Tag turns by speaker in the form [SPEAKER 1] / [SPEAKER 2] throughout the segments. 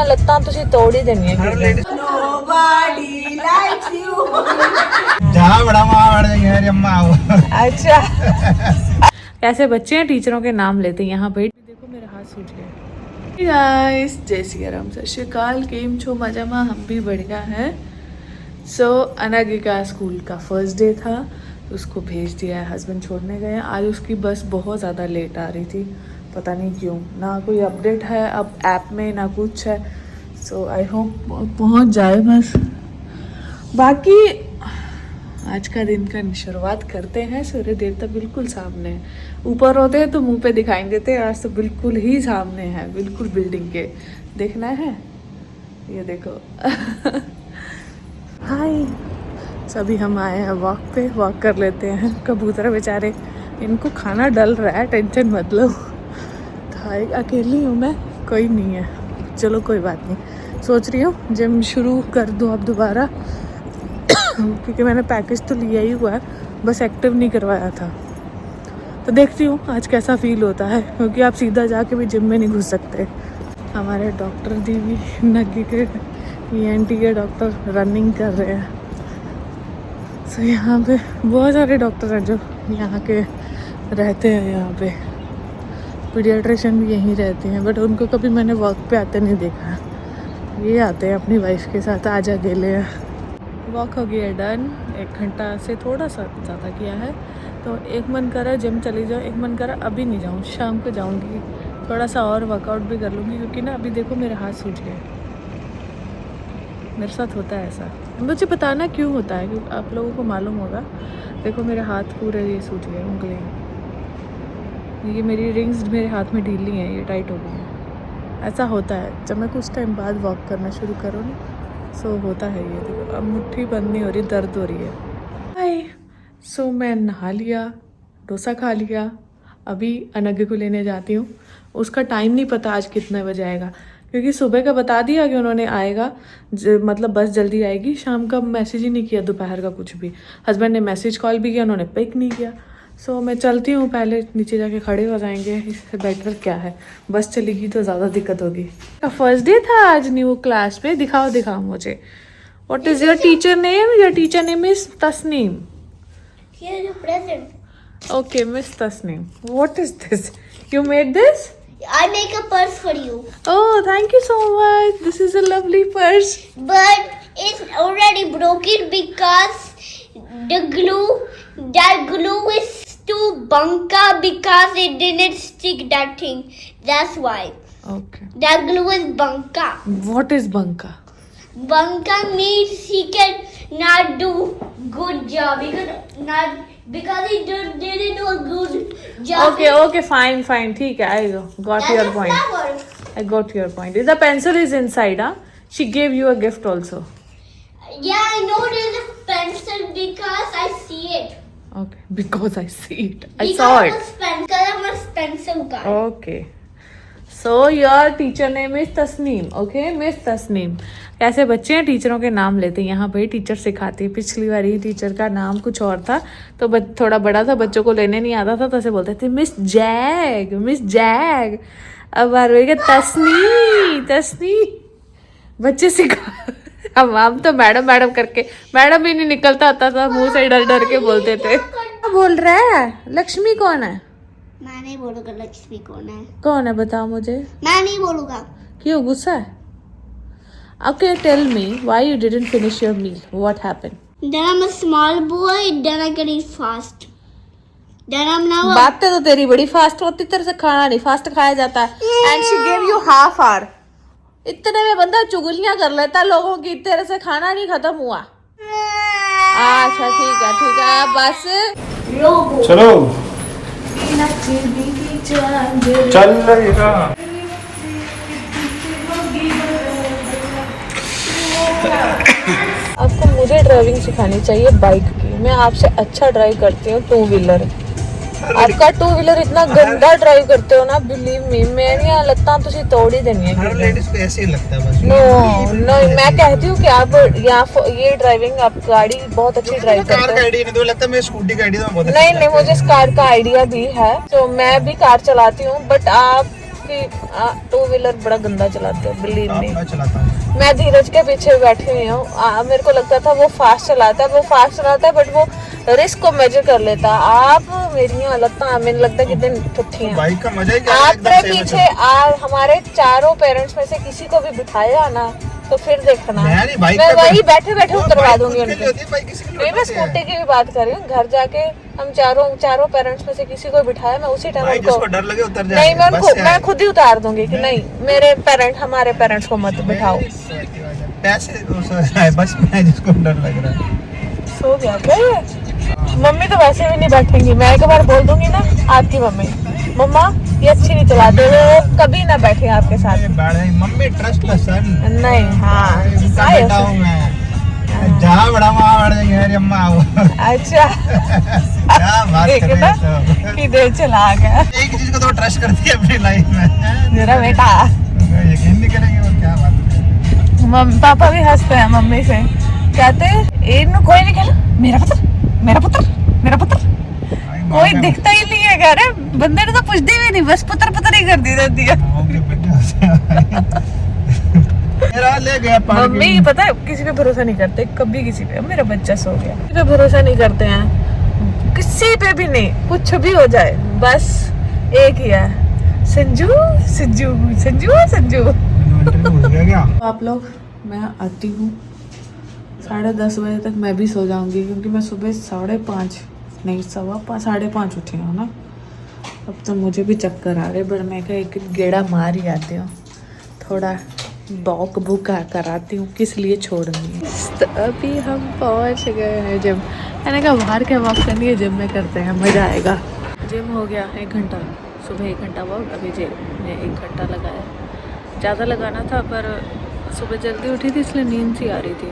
[SPEAKER 1] ਲੱਤਾਂ ਤੁਸੀਂ ਤੋੜ ਹੀ ਦੇਣੀਆਂ अच्छा कैसे बच्चे हैं टीचरों के नाम लेते हैं यहाँ पे। देखो मेरा हाथ सूज गया। गाइस जय सिया राम, सत श्री अकाल, केम छो मजामा, हम भी बढ़िया हैं। सो अनघा का स्कूल का फर्स्ट डे था, उसको भेज दिया है, हस्बैंड छोड़ने गए। आज उसकी बस बहुत ज़्यादा लेट आ रही थी, पता नहीं क्यों, ना कोई अपडेट है अब ऐप में ना कुछ है। सो आई होप पहुंच जाए बस। बाकी आज का दिन का शुरुआत करते हैं। सूर्य देवता बिल्कुल सामने है, ऊपर होते हैं तो मुंह पे दिखाई देते हैं, आज तो बिल्कुल ही सामने है, बिल्कुल बिल्डिंग के। देखना है ये देखो। हाय सभी, हम आए हैं वॉक पे, वॉक कर लेते हैं। कबूतर बेचारे, इनको खाना डल रहा है, टेंशन मत लो। अकेली हूँ मैं, कोई नहीं है, चलो कोई बात नहीं। सोच रही हूँ जिम शुरू कर दूँ अब दोबारा, क्योंकि मैंने पैकेज तो लिया ही हुआ है, बस एक्टिव नहीं करवाया था। तो देखती हूँ आज कैसा फील होता है, क्योंकि आप सीधा जाके भी जिम में नहीं घुस सकते। हमारे डॉक्टर दीदी नगी के ENT के डॉक्टर रनिंग कर रहे हैं। सो यहाँ पे बहुत सारे डॉक्टर हैं जो यहाँ के रहते हैं। यहाँ पे पीडियाट्रिशियन भी यहीं रहते हैं, बट उनको कभी मैंने वर्क पे आते नहीं देखा। ये आते हैं अपनी वाइफ के साथ, आज अकेले हैं। वॉक हो गया डन, 1 घंटा से थोड़ा सा ज़्यादा किया है। तो एक मन कर रहा है जिम चली जाओ, एक मन कर रहा अभी नहीं जाऊँ, शाम को जाऊँगी, थोड़ा सा और वर्कआउट भी कर लूँगी, क्योंकि ना अभी देखो मेरे हाथ सूज गए। मेरे साथ होता है ऐसा, मुझे बताना क्यों होता है, क्योंकि आप लोगों को मालूम होगा। देखो मेरे हाथ पूरे ये सूज गए, उंगलियाँ, ये मेरी रिंग्स मेरे हाथ में ढीली हैं, ये टाइट हो गई हैं। ऐसा होता है जब मैं कुछ टाइम बाद वॉक करना शुरू करूँ ना, सो होता है ये। देखो अब मुट्ठी बंद नहीं हो रही, दर्द हो रही है। हाय सो मैं नहा लिया, डोसा खा लिया, अभी अनघा को लेने जाती हूँ। उसका टाइम नहीं पता आज कितने बजे आएगा, क्योंकि सुबह का बता दिया कि उन्होंने आएगा, मतलब बस जल्दी आएगी। शाम का मैसेज ही नहीं किया, दोपहर का कुछ भी। हस्बैंड ने मैसेज कॉल भी किया, उन्होंने पिक नहीं किया। सो मैं चलती हूँ, पहले नीचे जाके खड़े हो जाएंगे, इससे बेटर क्या है, बस चलेगी तो ज़्यादा दिक्कत होगी। फर्स्ट डे था आज न्यू क्लास पे, दिखाओ मुझे। What is your teacher name? Your teacher name is Tasneem. Okay miss Tasneem, what is this? You made this?
[SPEAKER 2] I make a purse for you.
[SPEAKER 1] Oh, thank you so much. This is a lovely purse.
[SPEAKER 2] But it's already broken because that glue is too bunka because it didn't stick that thing. That's why.
[SPEAKER 1] Okay.
[SPEAKER 2] That glue is bunka.
[SPEAKER 1] What is bunka?
[SPEAKER 2] Bunka means he can not do good job because he didn't do a good job.
[SPEAKER 1] Okay, fine. ठीक है, I got your point.
[SPEAKER 2] Flower.
[SPEAKER 1] I got your point. The pencil is inside, huh? She gave you a gift also.
[SPEAKER 2] Yeah, I know there's a pencil because I see it.
[SPEAKER 1] Okay, because I see it. I saw it.
[SPEAKER 2] Because I'm a pencil guy.
[SPEAKER 1] Okay. So your teacher name is Tasneem. Okay, Miss Tasneem. ऐसे बच्चे हैं टीचरों के नाम लेते हैं यहाँ पे, टीचर सिखाती है। पिछली बार ही टीचर का नाम कुछ और था, तो थोड़ा बड़ा था, बच्चों को लेने नहीं आता था, तो ऐसे बोलते थे मिस जैग। अब बार तस्नी बच्चे सिखा। अब हम तो मैडम करके, मैडम भी नहीं निकलता आता था, मुंह से डर के बोलते थे। क्या बोल रहा है? लक्ष्मी कौन है?
[SPEAKER 2] मैं नहीं बोलूंगा लक्ष्मी कौन है।
[SPEAKER 1] कौन है बताओ मुझे।
[SPEAKER 2] मैं नहीं बोलूंगा।
[SPEAKER 1] क्यों, गुस्सा है? Okay, tell me why you didn't finish your meal. What happened?
[SPEAKER 2] Then I'm a small boy. Then I can eat fast. Then I'm now.
[SPEAKER 1] बातें तो तेरी बड़ी फास्ट होती, तेरे से खाना नहीं फास्ट खाया जाता है। And she gave you half hour. इतने में बंदा चुगलियां कर लेता लोगों की, तेरे से खाना नहीं खत्म हुआ। अच्छा ठीक है बस।
[SPEAKER 3] चलो चल रहेगा।
[SPEAKER 1] आपको मुझे ड्राइविंग सिखानी चाहिए बाइक की। मैं आपसे अच्छा ड्राइव करती हूँ 2 व्हीलर। आपका 2 व्हीलर इतना गंदा ड्राइव करते हो ना, बिलीव मी, मेरी लत्तां तुसी तोड़ ही देनी है।
[SPEAKER 3] लेडीज को ऐसे ही लगता है बस।
[SPEAKER 1] नो मैं कहती हूँ कि आप ये ड्राइविंग, आप गाड़ी बहुत अच्छी ड्राइव करते हो।
[SPEAKER 3] कार का आइडिया नहीं, तो लगता है मैं स्कूटी का आइडिया तो बहुत
[SPEAKER 1] नहीं मुझे कार का आइडिया भी है, तो मैं भी कार चलाती हूँ, बट आप उसकी 2 व्हीलर बड़ा गंदा चलाते हो, बिलीव
[SPEAKER 3] अब
[SPEAKER 1] मी।
[SPEAKER 3] मैं चलाता हूँ।
[SPEAKER 1] मैं धीरज के पीछे बैठी हुई हूँ। मेरे को लगता था वो फास्ट चलाता है, बट वो रिस्क को मेजर कर लेता। आप मेरी हालत तो हमें लगता है कितनी पुट्ठी
[SPEAKER 3] तो
[SPEAKER 1] है।
[SPEAKER 3] बाइक का मजा ही क्या है, एकदम
[SPEAKER 1] आपके
[SPEAKER 3] सेफ है
[SPEAKER 1] पीछे हमारे चारों पेरेंट्स में से किसी को भी बिठाया ना तो फिर देखना,
[SPEAKER 3] नहीं, बाइक
[SPEAKER 1] मैं
[SPEAKER 3] पे
[SPEAKER 1] वही बैठे बैठे
[SPEAKER 3] वो
[SPEAKER 1] उतरवा
[SPEAKER 3] बाइक
[SPEAKER 1] दूंगी
[SPEAKER 3] खुद के
[SPEAKER 1] उनको।
[SPEAKER 3] लिए होती है, बाइक किसी के लिए
[SPEAKER 1] नहीं, मैं
[SPEAKER 3] होती है।
[SPEAKER 1] स्कूटी की भी बात कर रही हूँ। घर जाके हम चारों पेरेंट्स में से किसी को बिठाया, मैं उसी टाइम
[SPEAKER 3] भाई
[SPEAKER 1] उनको
[SPEAKER 3] जिसको डर लगे उतर जाए।
[SPEAKER 1] नहीं, मैं खुद ही उतार दूंगी कि नहीं, हमारे पेरेंट्स को मत बिठाओ।
[SPEAKER 3] पैसे बस में है जिसको डर लग रहा है।
[SPEAKER 1] सो गया क्या ये? मम्मी तो वैसे भी नहीं बैठेंगी। मैं एक बार बोल दूंगी ना आपकी मम्मा ये अच्छी नहीं चलाते, वो कभी ना बैठे आपके साथ।
[SPEAKER 3] मम्मी ट्रस्ट सन
[SPEAKER 1] नहीं, हाँ
[SPEAKER 3] बेटा हूँ मैं, जहाँ बड़ा वहाँ बढ़ जाएंगे मेरी अम्मा।
[SPEAKER 1] अच्छा
[SPEAKER 3] क्या बात कर रही है तो।
[SPEAKER 1] कि दे चला गया
[SPEAKER 3] एक चीज को तो ट्रस्ट करती है अपनी लाइफ में,
[SPEAKER 1] मेरा बेटा।
[SPEAKER 3] यकीन नहीं करेंगे वो क्या बात।
[SPEAKER 1] पापा भी हंसते हैं मम्मी से, कहते हैं कोई नहीं खेला, मेरा पुत्र कोई दिखता ही नहीं है। कह रहे बंदे ने तो पूछती भी नहीं, बस पुत्र ही कर दी रहती है।
[SPEAKER 3] ले गया
[SPEAKER 1] मम्मी पता है किसी पे भरोसा नहीं करते कभी, किसी पे। मेरा बच्चा सो गया, किसी पे भरोसा नहीं करते हैं, किसी पे भी नहीं, कुछ भी हो जाए, बस एक ही है, संजू। आप लोग, मैं आती हूँ 10:30 बजे तक मैं भी सो जाऊंगी, क्योंकि मैं सुबह 5:30 नहीं 5:15 उठी हूँ ना। अब तो मुझे भी चक्कर आ रहे, बट मैं क्या एक गेड़ा मार ही आती हूँ, थोड़ा वॉक बुक कराती हूँ, किस लिए छोड़ूंगी। तो अभी हम पहुँच गए हैं जिम। मैंने कहा बाहर क्या वॉक करनी है, जिम में करते हैं, मज़ा आएगा। जिम हो गया 1 घंटा, सुबह 1 घंटा वॉक, अभी जिम में 1 घंटा लगाया। ज़्यादा लगाना था पर सुबह जल्दी उठी थी इसलिए नींद सी आ रही थी।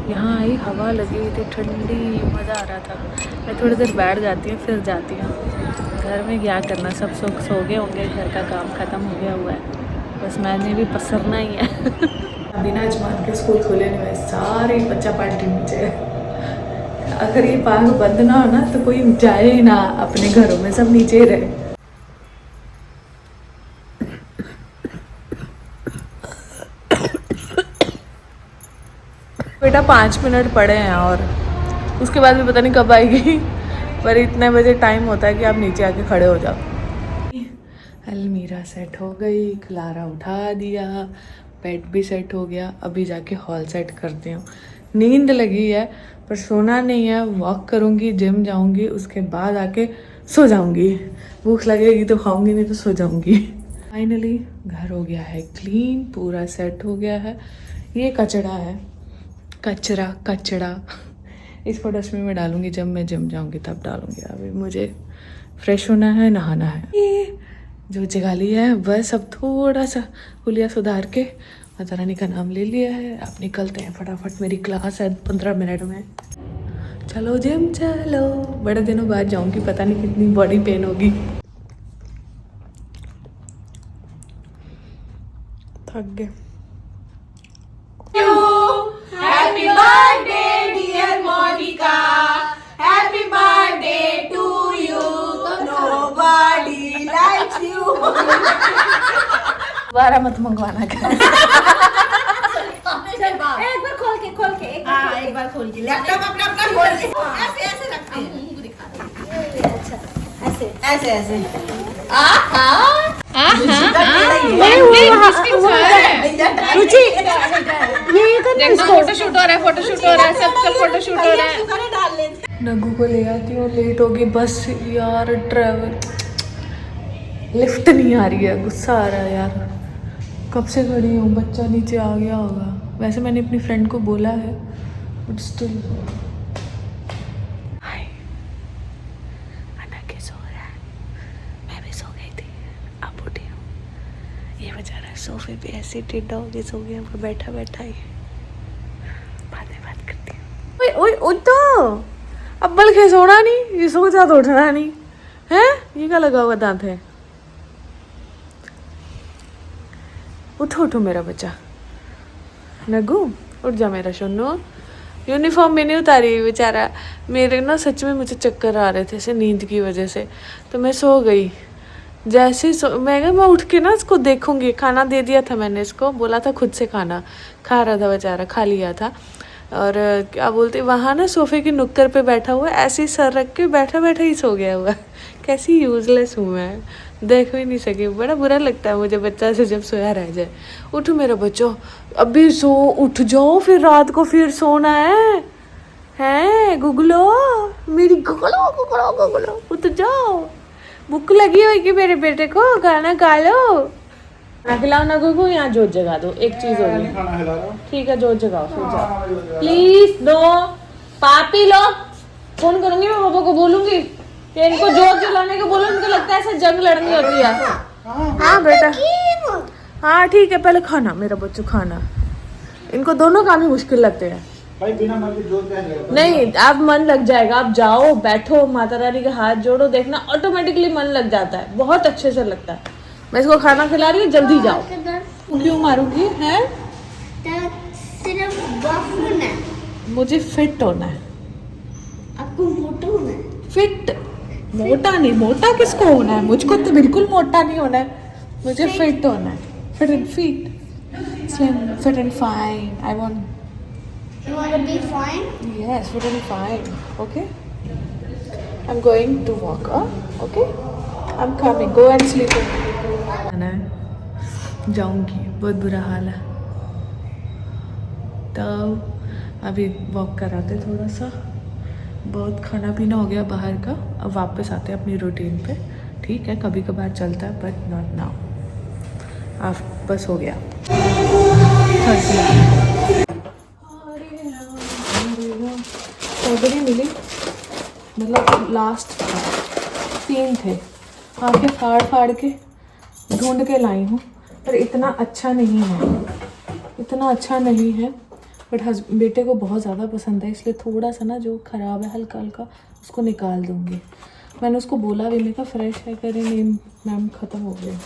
[SPEAKER 1] यहाँ आई, हवा लगी थी ठंडी, मज़ा आ रहा था। मैं थोड़ी देर बैठ जाती हूँ फिर जाती हूँ। घर में क्या करना, सब सो गए होंगे, घर का काम ख़त्म हो गया हुआ है, बस मैंने भी पसरना ही है। अभी ना अजमान के स्कूल खुले नहीं हुए, सारे बच्चा पार्टी नीचे है। अगर ये पार्क बंद ना हो ना तो कोई जाए ही ना अपने घरों में, सब नीचे ही रहे। बेटा 5 मिनट पड़े हैं और उसके बाद भी पता नहीं कब आएगी, पर इतने बजे टाइम होता है कि आप नीचे आके खड़े हो जाओ। अलमीरा सेट हो गई, क्लारा उठा दिया, बेड भी सेट हो गया। अभी जाके हॉल सेट करती हूँ। नींद लगी है पर सोना नहीं है, वॉक करूँगी, जिम जाऊँगी, उसके बाद आके सो जाऊँगी। भूख लगेगी तो खाऊँगी, नहीं तो सो जाऊँगी। फाइनली घर हो गया है क्लीन, पूरा सेट हो गया है। ये कचरा है, कचरा इसको डस्टबिन में डालूंगी, जब मैं जिम जाऊँगी तब डालूँगी। अभी मुझे फ्रेश होना है, नहाना है। ये जो जगाली है बस अब थोड़ा सा हुलिया सुधार के माता रानी का नाम ले लिया है। अब निकलते हैं फटाफट, मेरी क्लास है 15 मिनट में। चलो जिम चलो, बड़े दिनों बाद जाऊँगी, पता नहीं कितनी बॉडी पेन होगी। थक गए।
[SPEAKER 4] Happy birthday, dear Monica. Happy birthday to you. Nobody likes you.
[SPEAKER 1] दोबारा मत मंगवाना क्या।
[SPEAKER 4] एक बार खोल के एक बार खोल के लैपटॉप अपना खोल के ऐसे रखते हैं, मुंह दिखा। अच्छा ऐसे फोटोशूट हो रहा है।
[SPEAKER 1] नगू को ले आती हूँ, लेट होगी बस यार, ट्रैवल लिफ्ट नहीं आ रही है, गुस्सा आ रहा है यार। कब से खड़ी हूँ, बच्चा नीचे आ गया होगा। वैसे मैंने अपनी फ्रेंड को बोला है बट स्टिल। हाय, अनक सो रहा है, मैं भी सो गई थी, अब उठी हूँ। ये बेचारा सोफे पे ऐसे टेढ़ा हो के सो गया, बैठा ही। बाद में बात करती हूँ। ओए तो अब बल के सोना नहीं, ये सो जा तो उठना नहीं है। ये क्या लगा हुआ दांत है। उठो मेरा बच्चा, नगू उठ जा मेरा सोनू। यूनिफॉर्म भी नहीं उतारी बेचारा। मेरे ना सच में मुझे चक्कर आ रहे थे ऐसे नींद की वजह से, तो मैं सो गई। जैसे मैं उठ के ना इसको देखूंगी, खाना दे दिया था मैंने इसको, बोला था खुद से खाना खा रहा था बेचारा, खा लिया था। और क्या बोलते वहाँ ना सोफे की नुक्कड़ पे बैठा हुआ ऐसे ही सर रख के बैठा बैठा ही सो गया हुआ। कैसी यूजलेस हूँ मैं, देख भी नहीं सकी। बड़ा बुरा लगता है मुझे बच्चा से जब सोया रह जाए। उठो मेरा बच्चों, अभी सो उठ जाओ, फिर रात को फिर सोना है गुगलो, मेरी गुगलो गुगलो गुगलो, उठ जाओ। भूख लगी होगी मेरे बेटे को, खाना खा लो। खाना खिलाओ ना गुगू, यहाँ जोत जगा दो, एक चीज होगी। ठीक है जोत जगाओ, फिर जाओ प्लीज। नो पापी लोग, फोन करूंगी मैं पापा को, बोलूंगी कि इनको जोत जलाने को बोलो, इनको लगता है ऐसे जंग लड़नी होती है। हाँ बेटा, हाँ ठीक है, पहले खाना मेरा बच्चों, खाना। इनको दोनों काम ही मुश्किल लगते हैं
[SPEAKER 3] भाई, बिना मन के जोत क्या जाएगा?
[SPEAKER 1] नहीं, अब मन लग जाएगा। आप जाओ बैठो, माता रानी के हाथ जोड़ो, देखना ऑटोमेटिकली मन लग जाता है, बहुत अच्छे से लगता है। मैं इसको खाना खिला रही हूँ, जल्दी जाओ। क्यों मारूंगी है?
[SPEAKER 2] सिर्फ बफ होना है,
[SPEAKER 1] मुझे फिट होना है।
[SPEAKER 2] आपको मोटा होना है।
[SPEAKER 1] फिट, मोटा नहीं। मोटा किसको होना है? मुझको तो बिल्कुल मोटा नहीं होना है, मुझे फिट होना है। Fit and feet, slim, fit and fine. I want
[SPEAKER 2] You want to be fine?
[SPEAKER 1] yes, fit and fine. Okay, I'm going to walk. Okay, I'm coming. Go and sleep. खाना जाऊंगी, बहुत बुरा हाल है। तो अभी वॉक कराते थोड़ा सा, बहुत खाना पीना हो गया बाहर का। अब वापस आते हैं अपनी रूटीन पे। ठीक है, कभी कभार चलता है, बट नॉट नाउ। अब बस हो गया। स्ट्रॉबेरी मिली, मतलब लास्ट 3 थे, आके फाड़ फाड़ के ढूंढ के लाई हूँ, पर इतना अच्छा नहीं है, इतना अच्छा नहीं है। बट बेटे को बहुत ज़्यादा पसंद है, इसलिए थोड़ा सा ना जो ख़राब है हल्का हल्का उसको निकाल दूँगी। मैंने उसको बोला भी, मैं कहा फ्रेश है, करें नहीं मैम ख़त्म हो गया।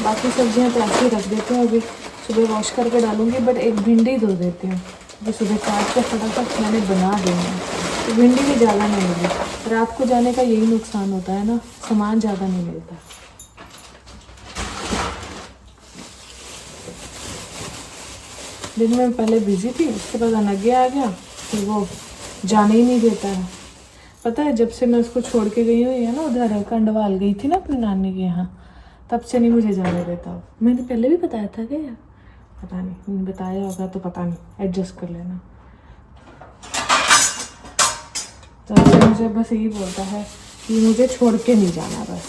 [SPEAKER 1] बाकी सब्जियाँ तो ऐसे ही रख देते हैं, अभी सुबह वॉश करके डालूँगी। बट एक भिंडी धो देती हूँ, जो सुबह काट के फटाफट मैंने बना देना है, तो भिंडी भी ज़्यादा नहीं मिली। रात को जाने का यही नुकसान होता है ना, सामान ज़्यादा नहीं मिलता। दिन में पहले बिजी थी, उसके बाद अनग्या आ गया, फिर वो जाने ही नहीं देता है। पता है, जब से मैं उसको छोड़ के गई हुई है ना, उधर कंडवाल गई थी ना अपनी नानी के यहाँ, तब से नहीं मुझे जाने देता। मैंने पहले भी बताया था क्या यार, पता नहीं, बताया होगा तो पता नहीं, एडजस्ट कर लेना। तो मुझे बस यही बोलता है कि मुझे छोड़ के नहीं जाना, बस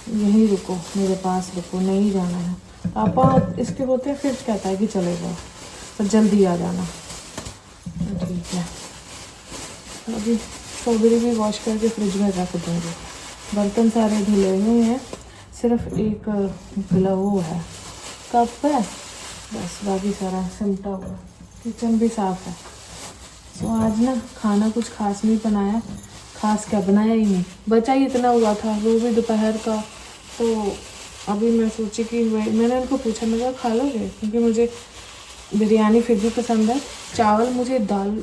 [SPEAKER 1] यहीं रुको, मेरे पास रुको, नहीं जाना है। पापा इसके होते हैं, फिर कहता है कि चले जाओ, पर जल्दी आ जाना। ठीक है, अभी स्ट्रॉबेरी भी वॉश करके फ्रिज में रख दूँगी। बर्तन सारे धुले हुए हैं, सिर्फ एक ग्लव है, कप है बस, बाकी सारा सिमटा हुआ। किचन भी साफ़ है। तो आज ना खाना कुछ खास नहीं बनाया, खास क्या बनाया ही नहीं, बचा ही इतना हुआ था, वो भी दोपहर का। तो अभी मैं सोची कि मैंने उनको पूछा, मैं कहा खा लोगे, क्योंकि मुझे बिरयानी फिर भी पसंद है। चावल, मुझे दाल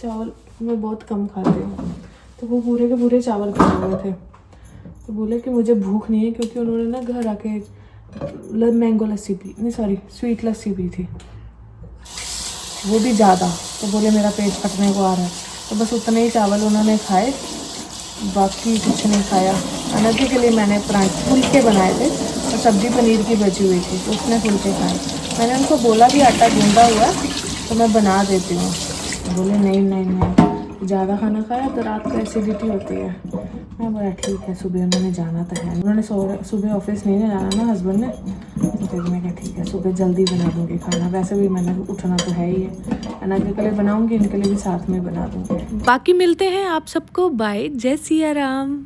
[SPEAKER 1] चावल मैं बहुत कम खाती हूँ, तो वो पूरे के पूरे चावल खाए हुए थे। तो बोले कि मुझे भूख नहीं है, क्योंकि उन्होंने ना घर आके मैंगो लस्सी पी, नहीं सॉरी स्वीट लस्सी पी थी, वो भी ज़्यादा। तो बोले मेरा पेट फटने को आ रहा है, तो बस उतने ही चावल उन्होंने खाए, बाकी कुछ नहीं खाया। अनति के लिए मैंने फुलके बनाए थे, और सब्जी पनीर की बची हुई थी, तो उसने फुलके खाए। मैंने उनको बोला भी आटा गूंदा हुआ तो मैं बना देती हूँ, बोले नहीं नहीं नहीं, ज़्यादा खाना खाया तो रात को एसिडिटी होती है। मैं बोला ठीक है, सुबह उन्होंने जाना तो है, उन्होंने सुबह ऑफिस नहीं जाना ना हस्बैंड ने, तो फिर मैं कहा ठीक है सुबह जल्दी बना दूँगी खाना। वैसे भी मैंने उठना तो है ही है, अनागे के लिए बनाऊँगी, इनके लिए भी साथ में बना दूँगी।
[SPEAKER 5] बाकी मिलते हैं आप सबको, बाय, जय सिया राम।